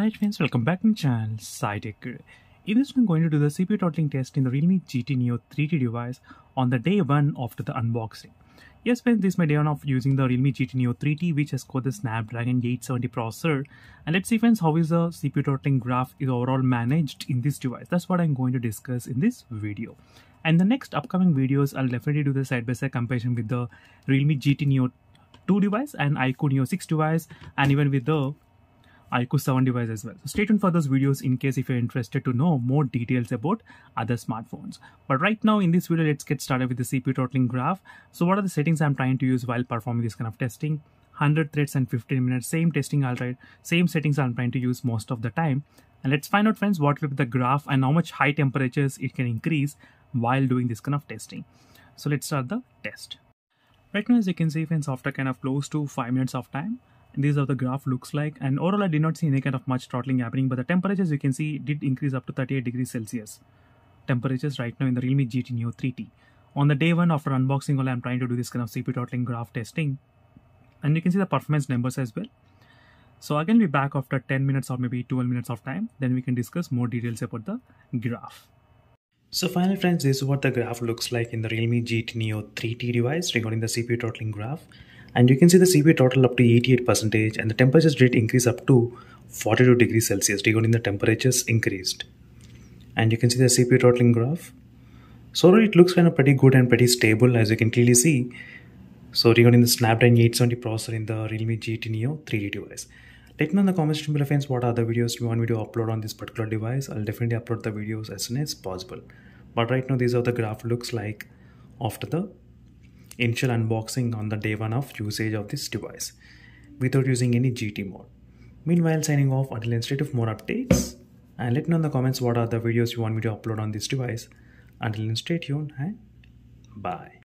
Hi friends, welcome back to my channel Spykar. In this I'm going to do the CPU throttling test in the Realme GT Neo 3T device on the day 1 after the unboxing. Yes friends, this is my day 1 of using the Realme GT Neo 3T, which has got the Snapdragon 870 processor. And let's see friends, how is the CPU throttling graph is overall managed in this device. That's what I'm going to discuss in this video. And the next upcoming videos, I'll definitely do the side-by-side comparison with the Realme GT Neo 2 device and iQOO Neo 6 device, and even with the iQOO 7 device as well. So stay tuned for those videos in case if you're interested to know more details about other smartphones. But right now in this video, let's get started with the CPU throttling graph. So what are the settings I'm trying to use while performing this kind of testing? 100 threads and 15 minutes, same testing same settings I'm trying to use most of the time. And let's find out friends what will be the graph and how much high temperatures it can increase while doing this kind of testing. So let's start the test. Right now as you can see friends, after kind of close to 5 minutes of time, this is how the graph looks like, and overall I did not see any kind of much throttling happening, but the temperatures you can see did increase up to 38 degrees Celsius. Temperatures right now in the Realme GT Neo 3T. On the day 1 after unboxing only, I'm trying to do this kind of CPU throttling graph testing, and you can see the performance numbers as well. So again we'll be back after 10 minutes or maybe 12 minutes of time, then we can discuss more details about the graph. So finally friends, this is what the graph looks like in the Realme GT Neo 3T device regarding the CPU throttling graph. And you can see the CPU throttle up to 88% and the temperatures did increase up to 42 degrees Celsius regarding the temperatures increased. And you can see the CPU throttling graph. So it looks kind of pretty good and pretty stable as you can clearly see. So regarding the Snapdragon 870 processor in the Realme GT Neo 3D device. Let me know in the comments section below friends what other videos you want me to upload on this particular device. I'll definitely upload the videos as soon as possible. But right now this is how the graph looks like after the initial unboxing on the day 1 of usage of this device without using any GT mode. Meanwhile, signing off until instead of more updates, and let me know in the comments what are the videos you want me to upload on this device. Until then, stay tuned and bye.